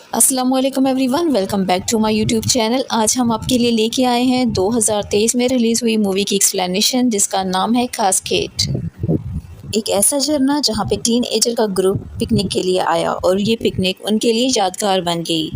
अस्सलामुअलैकुम everyone, welcome back to my YouTube channel. आज हम आपके लिए लेके आए हैं 2023 में रिलीज़ हुई मूवी की एक्सप्लेनेशन, जिसका नाम है कास्केड। एक ऐसा झरना जहां पे टीन एजर का ग्रुप पिकनिक के लिए आया और ये पिकनिक उनके लिए यादगार बन गई।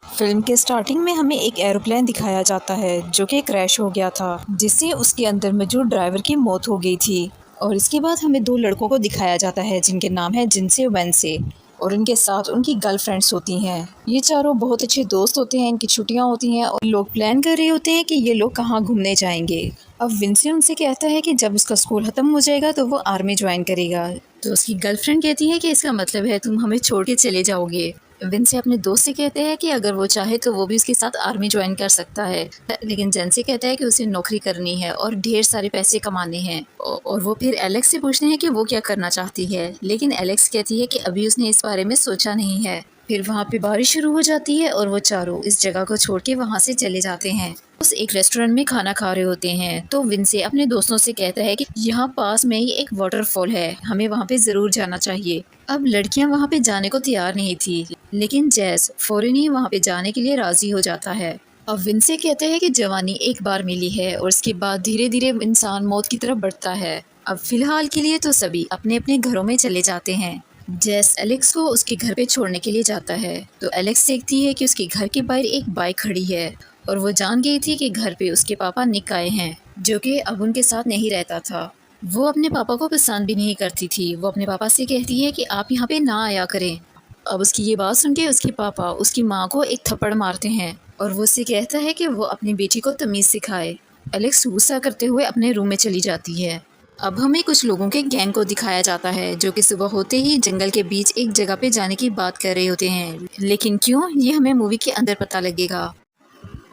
फिल्म के स्टार्टिंग में हमें एक एरोप्लेन दिखाया जाता है जो कि क्रैश हो गया था, जिससे उसके अंदर मौजूद ड्राइवर की मौत हो गई थी। और इसके बाद हमें दो लड़कों को दिखाया जाता है जिनके नाम है जिनसे वेंसे, और इनके साथ उनकी गर्लफ्रेंड्स होती हैं। ये चारों बहुत अच्छे दोस्त होते हैं, इनकी छुट्टियां होती हैं और लोग प्लान कर रहे होते हैं कि ये लोग कहाँ घूमने जाएंगे। अब विंसे उनसे कहता है कि जब उसका स्कूल ख़त्म हो जाएगा तो वो आर्मी ज्वाइन करेगा। तो उसकी गर्लफ्रेंड कहती है कि इसका मतलब है तुम हमें छोड़ के चले जाओगे। विंसे अपने दोस्त से कहते हैं कि अगर वो चाहे तो वो भी उसके साथ आर्मी ज्वाइन कर सकता है, लेकिन जेंसी कहता है कि उसे नौकरी करनी है और ढेर सारे पैसे कमाने हैं। और वो फिर एलेक्स से पूछते हैं कि वो क्या करना चाहती है, लेकिन एलेक्स कहती है कि अभी उसने इस बारे में सोचा नहीं है। फिर वहाँ पे बारिश शुरू हो जाती है और वो चारों इस जगह को छोड़ के वहाँ से चले जाते हैं। उस एक रेस्टोरेंट में खाना खा रहे होते हैं तो विंसे अपने दोस्तों से कहता है कि यहाँ पास में ही एक वाटरफॉल है, हमें वहाँ पे ज़रूर जाना चाहिए। अब लड़कियाँ वहाँ पे जाने को तैयार नहीं थी, लेकिन जैस फौरन ही वहाँ पे जाने के लिए राज़ी हो जाता है। अब विंसे कहते हैं कि जवानी एक बार मिली है और उसके बाद धीरे धीरे इंसान मौत की तरफ बढ़ता है। अब फिलहाल के लिए तो सभी अपने अपने घरों में चले जाते हैं। जेस एलेक्स को उसके घर पे छोड़ने के लिए जाता है तो एलेक्स देखती है कि उसके घर के बाहर एक बाइक खड़ी है और वो जान गई थी कि घर पे उसके पापा निक आए हैं, जो कि अब उनके साथ नहीं रहता था। वो अपने पापा को पसंद भी नहीं करती थी। वो अपने पापा से कहती है कि आप यहाँ पे ना आया करें। अब उसकी ये बात सुन के उसके पापा उसकी माँ को एक थप्पड़ मारते हैं और वो उससे कहता है कि वो अपनी बेटी को तमीज़ सिखाए। एलेक्स गुस्सा करते हुए अपने रूम में चली जाती है। अब हमें कुछ लोगों के गैंग को दिखाया जाता है जो कि सुबह होते ही जंगल के बीच एक जगह पे जाने की बात कर रहे होते हैं, लेकिन क्यों, ये हमें मूवी के अंदर पता लगेगा।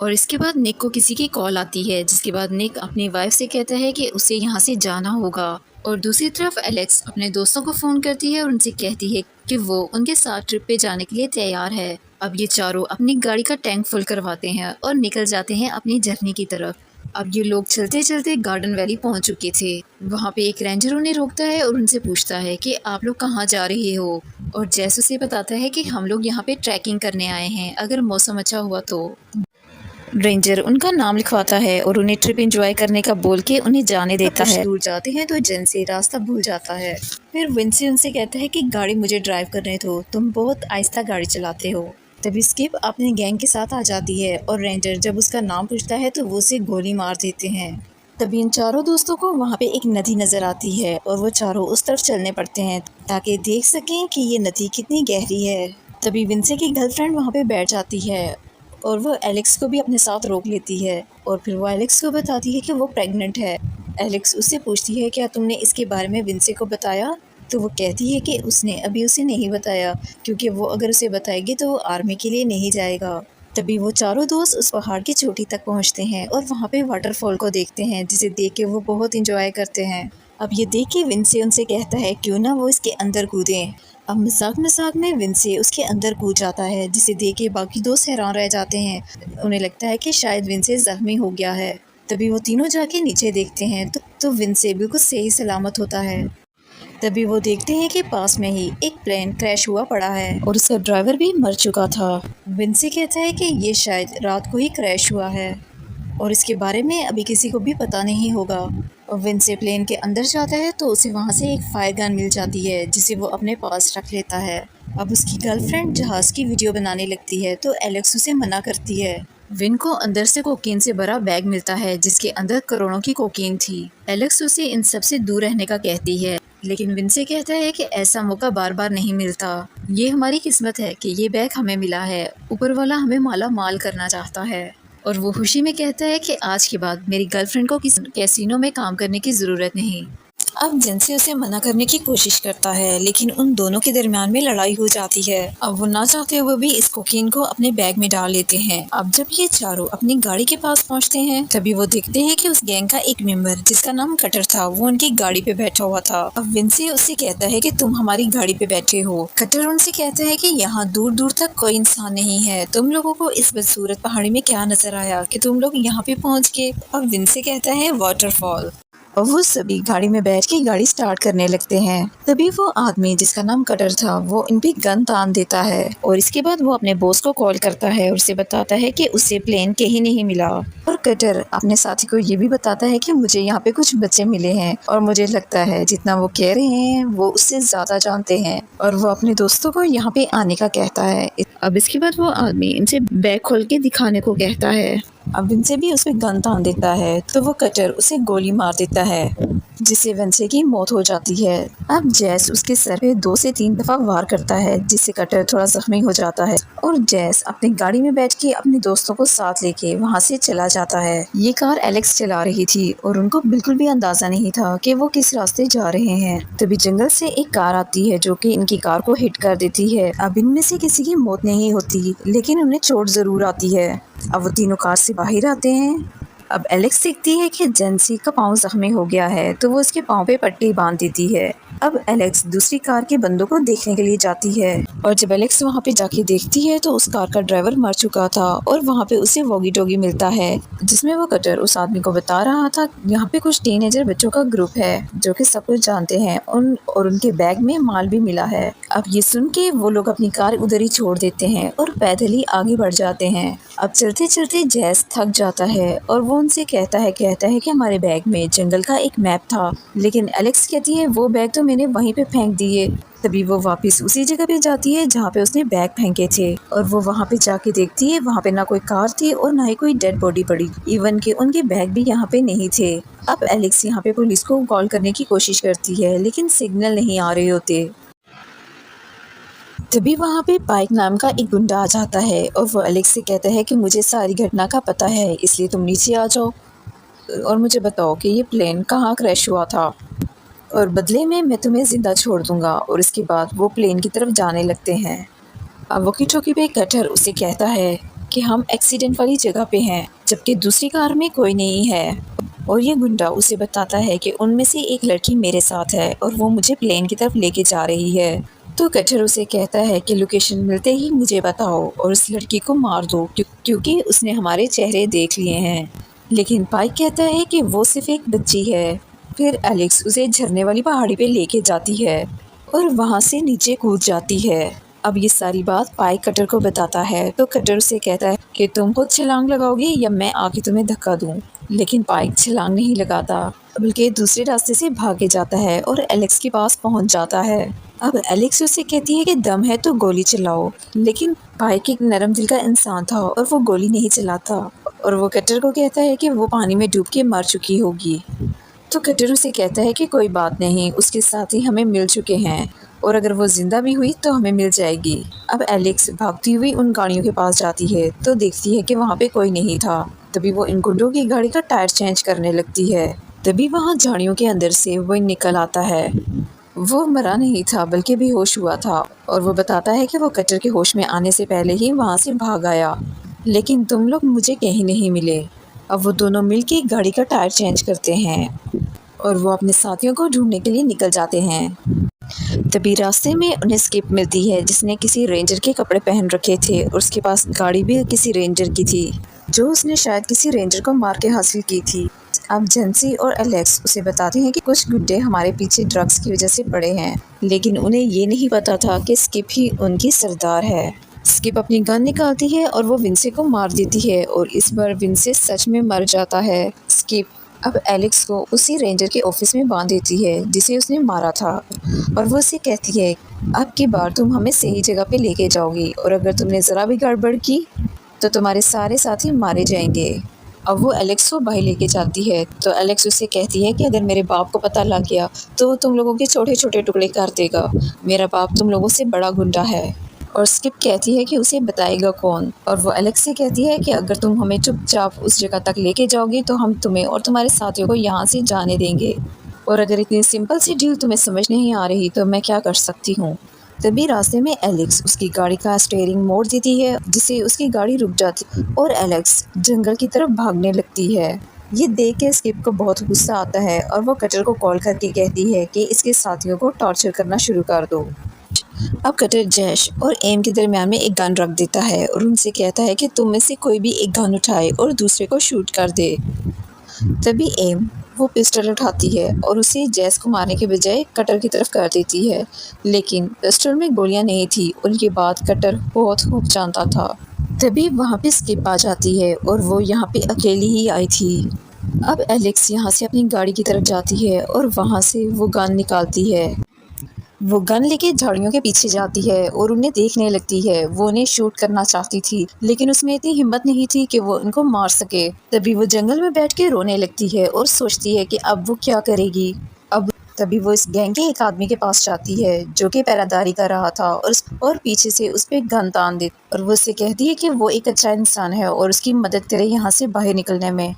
और इसके बाद निक को किसी की कॉल आती है, जिसके बाद निक अपनी वाइफ से कहता है कि उसे यहाँ से जाना होगा। और दूसरी तरफ एलेक्स अपने दोस्तों को फ़ोन करती है और उनसे कहती है कि वो उनके साथ ट्रिप पे जाने के लिए तैयार है। अब ये चारों अपनी गाड़ी का टैंक फुल करवाते हैं और निकल जाते हैं अपनी जर्नी की तरफ। अब ये लोग चलते चलते गार्डन वैली पहुंच चुके थे। वहाँ पे एक रेंजर उन्हें रोकता है और उनसे पूछता है कि आप लोग कहाँ जा रहे हो। और जैस उसे बताता है कि हम लोग यहाँ पे ट्रैकिंग करने आए हैं, अगर मौसम अच्छा हुआ तो। रेंजर उनका नाम लिखवाता है और उन्हें ट्रिप एंजॉय करने का बोल के उन्हें जाने देता है। दूर जाते हैं तो जेंसी रास्ता भूल जाता है। फिर विंसी उनसे कहता है कि गाड़ी मुझे ड्राइव करने दो, तुम बहुत आहिस्ता गाड़ी चलाते हो। तभी स्किप अपने गैंग के साथ आ जाती है और रेंजर जब उसका नाम पूछता है तो वो उसे गोली मार देते हैं। तभी इन चारों दोस्तों को वहाँ पे एक नदी नज़र आती है और वो चारों उस तरफ चलने पड़ते हैं ताकि देख सकें कि ये नदी कितनी गहरी है। तभी विंसे की गर्लफ्रेंड वहाँ पे बैठ जाती है और वो एलेक्स को भी अपने साथ रोक लेती है और फिर वो एलेक्स को बताती है कि वो प्रेग्नेंट है। एलेक्स उससे पूछती है क्या तुमने इसके बारे में विंसे को बताया। तो वो कहती है कि उसने अभी उसे नहीं बताया, क्योंकि वो अगर उसे बताएगी तो वो आर्मी के लिए नहीं जाएगा। तभी वो चारों दोस्त उस पहाड़ की चोटी तक पहुंचते हैं और वहाँ पे वाटरफॉल को देखते हैं, जिसे देख के वो बहुत इंजॉय करते हैं। अब ये देख के विंसे उनसे कहता है क्यों ना वो इसके अंदर कूदें। अब मजाक मजाक में विंसे उसके अंदर कूद जाता है, जिसे देख के बाकी दोस्त हैरान रह जाते हैं। उन्हें लगता है कि शायद विंसे जख्मी हो गया है। तभी वो तीनों जाके नीचे देखते हैं तो विंसे बिल्कुल सही सलामत होता है। तभी वो देखते हैं कि पास में ही एक प्लेन क्रैश हुआ पड़ा है और उसका ड्राइवर भी मर चुका था। विंसी कहता है कि ये शायद रात को ही क्रैश हुआ है और इसके बारे में अभी किसी को भी पता नहीं होगा। और विंसे प्लेन के अंदर जाता है तो उसे वहाँ से एक फायर गन मिल जाती है, जिसे वो अपने पास रख लेता है। अब उसकी गर्लफ्रेंड जहाज़ की वीडियो बनाने लगती है तो एलेक्स उसे मना करती है। विन को अंदर से कोकीन से भरा बैग मिलता है, जिसके अंदर करोड़ों की कोकीन थी। एलेक्स उसे इन सब से दूर रहने का कहती है, लेकिन विंसे कहता है कि ऐसा मौका बार बार नहीं मिलता। ये हमारी किस्मत है कि ये बैग हमें मिला है, ऊपर वाला हमें माला माल करना चाहता है। और वो खुशी में कहता है कि आज के बाद मेरी गर्लफ्रेंड को किसी कैसीनो में काम करने की ज़रूरत नहीं। अब जिनसे उसे मना करने की कोशिश करता है, लेकिन उन दोनों के दरमियान में लड़ाई हो जाती है। अब वो ना चाहते हुए भी इस कोकीन को अपने बैग में डाल लेते हैं। अब जब ये चारों अपनी गाड़ी के पास पहुंचते हैं तभी वो देखते हैं कि उस गैंग का एक मेंबर जिसका नाम कटर था वो उनकी गाड़ी पे बैठा हुआ था। अब विंसी उससे कहता है कि तुम हमारी गाड़ी पे बैठे हो। कटर उनसे कहता है कि यहाँ दूर दूर तक कोई इंसान नहीं है, तुम लोगों को इस बदसूरत पहाड़ी में क्या नजर आया कि तुम लोग यहाँ पे पहुँच गए। अब विंसी कहता है वाटरफॉल। और वो सभी गाड़ी में बैठ के गाड़ी स्टार्ट करने लगते हैं। तभी वो आदमी जिसका नाम कटर था वो इन पे गन तान देता है और इसके बाद वो अपने बॉस को कॉल करता है और उसे बताता है कि उसे प्लेन कहीं नहीं मिला। और कटर अपने साथी को ये भी बताता है कि मुझे यहाँ पे कुछ बच्चे मिले हैं और मुझे लगता है जितना वो कह रहे हैं वो उससे ज्यादा जानते हैं, और वो अपने दोस्तों को यहाँ पे आने का कहता है। अब इसके बाद वो आदमी इनसे बैग खोल के दिखाने को कहता है। अब विंसे भी उस पे गन तान देता है तो वो कटर उसे गोली मार देता है जिससे विंसे की मौत हो जाती है। अब जैस उसके सर पे 2 से 3 दफा वार करता है जिससे कटर थोड़ा जख्मी हो जाता है और जैस अपनी गाड़ी में बैठ के अपने दोस्तों को साथ लेके वहाँ से चला जाता है। ये कार एलेक्स चला रही थी और उनको बिल्कुल भी अंदाजा नहीं था कि वो किस रास्ते जा रहे हैं। तभी जंगल से एक कार आती है जो कि इनकी कार को हिट कर देती है। अब इनमें से किसी की मौत नहीं होती लेकिन उन्हें चोट जरूर आती है। अब वो तीनों कार से बाहर आते हैं। अब एलेक्स देखती है कि जेंसी का पाँव जख्मी हो गया है तो वो उसके पाँव पे पट्टी बांध देती है। अब एलेक्स दूसरी कार के बंदों को देखने के लिए जाती है और जब एलेक्स वहाँ पे जाके देखती है तो उस कार का ड्राइवर मर चुका था और वहाँ पे उसे वॉगी टॉगी मिलता है जिसमें वो कटर उस आदमी को बता रहा था यहाँ पे कुछ टीनेजर बच्चों का ग्रुप है जो कि सब कुछ जानते हैं और उनके बैग में माल भी मिला है। अब ये सुन के वो लोग अपनी कार उधर ही छोड़ देते हैं और पैदल ही आगे बढ़ जाते हैं। अब चलते चलते जैस थक जाता है और वो उनसे कहता है कि हमारे बैग में जंगल का एक मैप था, लेकिन एलेक्स कहती है वो बैग तो मैंने वहीं पे फेंक दिए। तभी वो वापस उसी जगह पे जाती है जहाँ पे उसने बैग फेंके थे और वो वहाँ पे जाके देखती है वहाँ पे ना कोई कार थी और ना ही कोई डेड बॉडी पड़ी, इवन के उनके बैग भी यहाँ पे नहीं थे। अब एलेक्स यहाँ पे पुलिस को कॉल करने की कोशिश करती है लेकिन सिग्नल नहीं आ रहे होते। तभी वहाँ पे पाइक नाम का एक गुंडा आ जाता है और वो एलेक्स से कहता है कि मुझे सारी घटना का पता है, इसलिए तुम नीचे आ जाओ और मुझे बताओ कि ये प्लेन कहाँ क्रैश हुआ था और बदले में मैं तुम्हें ज़िंदा छोड़ दूंगा। और इसके बाद वो प्लेन की तरफ जाने लगते हैं। अब वॉकी टॉकी पे कटर उसे कहता है कि हम एक्सीडेंट वाली जगह पे हैं जबकि दूसरी कार में कोई नहीं है, और ये गुंडा उसे बताता है कि उनमें से एक लड़की मेरे साथ है और वो मुझे प्लेन की तरफ लेके जा रही है। तो कटर उसे कहता है कि लोकेशन मिलते ही मुझे बताओ और उस लड़की को मार दो क्योंकि उसने हमारे चेहरे देख लिए हैं। लेकिन पाइक कहता है कि वो सिर्फ एक बच्ची है। फिर एलेक्स उसे झरने वाली पहाड़ी पे लेके जाती है और वहाँ से नीचे कूद जाती है। अब ये सारी बात पाइक कटर को बताता है तो कटर उसे कहता है कि तुम खुद छलांग लगाओगे या मैं आके तुम्हें धक्का दूं। लेकिन पाइक छलांग नहीं लगाता बल्कि दूसरे रास्ते से भागे जाता है और एलेक्स के पास पहुंच जाता है। अब एलेक्स उसे कहती है कि दम है तो गोली चलाओ, लेकिन पाइक एक नरम दिल का इंसान था और वो गोली नहीं चलाता और वो कटर को कहता है कि वो पानी में डूब के मर चुकी होगी। तो कटर उसे कहता है कि कोई बात नहीं, उसके साथी हमें मिल चुके हैं और अगर वो जिंदा भी हुई तो हमें मिल जाएगी। अब एलेक्स भागती हुई उन गाड़ियों के पास जाती है तो देखती है कि वहाँ पे कोई नहीं था। तभी वो इन गुंडों की गाड़ी का टायर चेंज करने लगती है। तभी वहाँ झाड़ियों के अंदर से वो निकल आता है। वो मरा नहीं था बल्कि बेहोश हुआ था और वो बताता है कि वो कटर के होश में आने से पहले ही वहाँ से भाग आया, लेकिन तुम लोग मुझे कहीं नहीं मिले। अब वो दोनों मिलके गाड़ी का टायर चेंज करते हैं और वो अपने साथियों को ढूंढने के लिए निकल जाते हैं। तभी रास्ते में उन्हें स्किप मिलती है जिसने किसी रेंजर के कपड़े पहन रखे थे और उसके पास गाड़ी भी किसी रेंजर की थी जो उसने शायद किसी रेंजर को मार के हासिल की थी। अब जेंसी और एलेक्स उसे बताते हैं कि कुछ गुड्डे हमारे पीछे ड्रग्स की वजह से पड़े हैं, लेकिन उन्हें ये नहीं पता था कि स्किप ही उनकी सरदार है। स्किप अपनी गन निकालती है और वो विंसे को मार देती है और इस बार विंसे सच में मर जाता है। स्किप अब एलेक्स को उसी रेंजर के ऑफिस में बांध देती है जिसे उसने मारा था और वो उसे कहती है अब की बार तुम हमें सही जगह पे लेके जाओगी और अगर तुमने ज़रा भी गड़बड़ की तो तुम्हारे सारे साथी मारे जाएंगे। अब वो एलेक्स को बाहर लेके जाती है तो एलेक्स उससे कहती है कि अगर मेरे बाप को पता लग गया तो तुम लोगों के छोटे छोटे टुकड़े कर देगा। मेरा बाप तुम लोगों से बड़ा गुंडा है। और स्किप कहती है कि उसे बताएगा कौन, और वो एलेक्स से कहती है कि अगर तुम हमें चुपचाप उस जगह तक लेके जाओगी तो हम तुम्हें और तुम्हारे साथियों को यहाँ से जाने देंगे, और अगर इतनी सिंपल सी डील तुम्हें समझ नहीं आ रही तो मैं क्या कर सकती हूँ। तभी रास्ते में एलेक्स उसकी गाड़ी का स्टीयरिंग मोड़ देती है जिससे उसकी गाड़ी रुक जाती और एलेक्स जंगल की तरफ भागने लगती है। ये देख के स्किप को बहुत गुस्सा आता है और वो कटर को कॉल करके कहती है कि इसके साथियों को टॉर्चर करना शुरू कर दो। अब कटर जैश और एम के दरमियान में एक गन रख देता है और उनसे कहता है कि तुम में से कोई भी एक गन उठाए और दूसरे को शूट कर दे। तभी एम वो पिस्टल उठाती है और उसे जैस को मारने के बजाय कटर की तरफ कर देती है, लेकिन पिस्टल में गोलियां नहीं थी और ये बात कटर बहुत खूब जानता था। तभी वहाँ पे स्किप आ जाती है और वो यहाँ पे अकेली ही आई थी। अब एलेक्स यहाँ से अपनी गाड़ी की तरफ जाती है और वहाँ से वो गन निकालती है। वो गन लेके झाड़ियों के पीछे जाती है और उन्हें देखने लगती है। वो उन्हें शूट करना चाहती थी, लेकिन उसमें इतनी हिम्मत नहीं थी कि वो उनको मार सके। तभी वो जंगल में बैठ के रोने लगती है और सोचती है कि अब वो क्या करेगी। अब तभी वो इस गैंग के एक आदमी के पास जाती है जो कि पहरादारी कर रहा था और पीछे से उस पे गन तान देती और वो उससे कहती है कि वो एक अच्छा इंसान है और उसकी मदद करे यहाँ से बाहर निकलने में।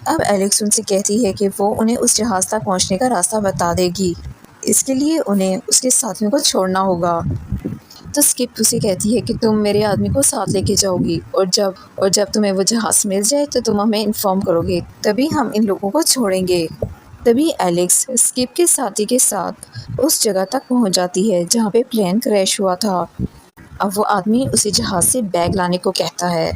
अब एलेक्स उनसे कहती है कि वो उन्हें उस जहाज़ तक पहुँचने का रास्ता बता देगी। इसके लिए उन्हें उसके साथियों को छोड़ना होगा। तो स्किप उसे कहती है कि तुम मेरे आदमी को साथ लेके जाओगी और जब तुम्हें वो जहाज़ मिल जाए तो तुम हमें इन्फॉर्म करोगे, तभी हम इन लोगों को छोड़ेंगे। तभी एलेक्स स्किप के साथी के साथ उस जगह तक पहुंच जाती है जहां पे प्लेन क्रैश हुआ था। अब वो आदमी उसे जहाज से बैग लाने को कहता है,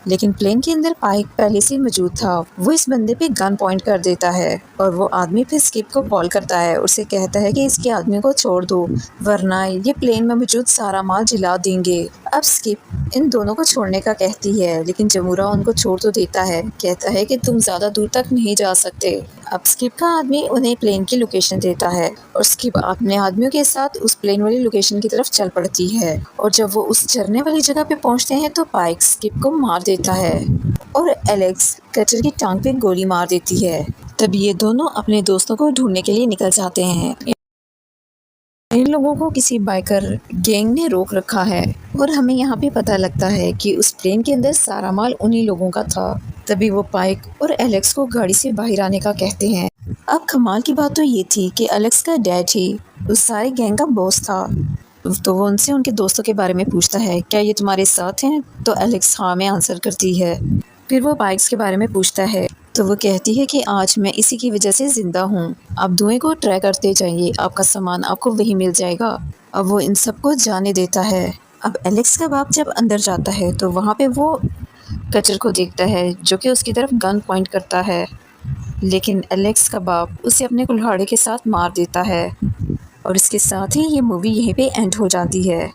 लेकिन प्लेन के अंदर पाइक पहले से मौजूद था। वो इस बंदे पे गन पॉइंट कर देता है और वो आदमी फिर स्किप को कॉल करता है, उससे कहता है कि इसके आदमी को छोड़ दो वरना ये प्लेन में मौजूद सारा माल जला देंगे। अब स्किप इन दोनों को छोड़ने का कहती है, लेकिन जमूरा उनको छोड़ तो देता है, कहता है कि तुम ज़्यादा दूर तक नहीं जा सकते। अब स्किप का आदमी उन्हें प्लेन की लोकेशन देता है और स्किप अपने आदमियों के साथ उस प्लेन वाली लोकेशन की तरफ चल पड़ती है। और जब वो उस झरने वाली जगह पे पहुंचते हैं तो पाइक स्किप को मार देता है और एलेक्स कटर की टांग पे गोली मार देती है। तब ये दोनों अपने दोस्तों को ढूंढने के लिए निकल जाते हैं। इन लोगों को किसी बाइकर गैंग ने रोक रखा है और हमें यहाँ पे पता लगता है कि उस प्लेन के अंदर सारा माल उन्हीं लोगों का था। तभी वो पाइक और एलेक्स को गाड़ी से बाहर आने का कहते हैं। अब कमाल की बात तो ये थी कि एलेक्स का डैड ही उस सारे गैंग का बॉस था। तो वो उनसे उनके दोस्तों के बारे में पूछता है, क्या ये तुम्हारे साथ हैं? तो एलेक्स हाँ में आंसर करती है। फिर वो बाइक्स के बारे में पूछता है तो वो कहती है कि आज मैं इसी की वजह से जिंदा हूँ। आप धुएं को ट्राई करते जाइए, आपका सामान आपको वहीं मिल जाएगा। अब वो इन सबको जाने देता है। अब एलेक्स का बाप जब अंदर जाता है तो वहाँ पे वो कचर को देखता है जो कि उसकी तरफ गन पॉइंट करता है, लेकिन एलेक्स का बाप उसे अपने कुल्हाड़े के साथ मार देता है। और इसके साथ ही ये मूवी यहीं पे एंड हो जाती है।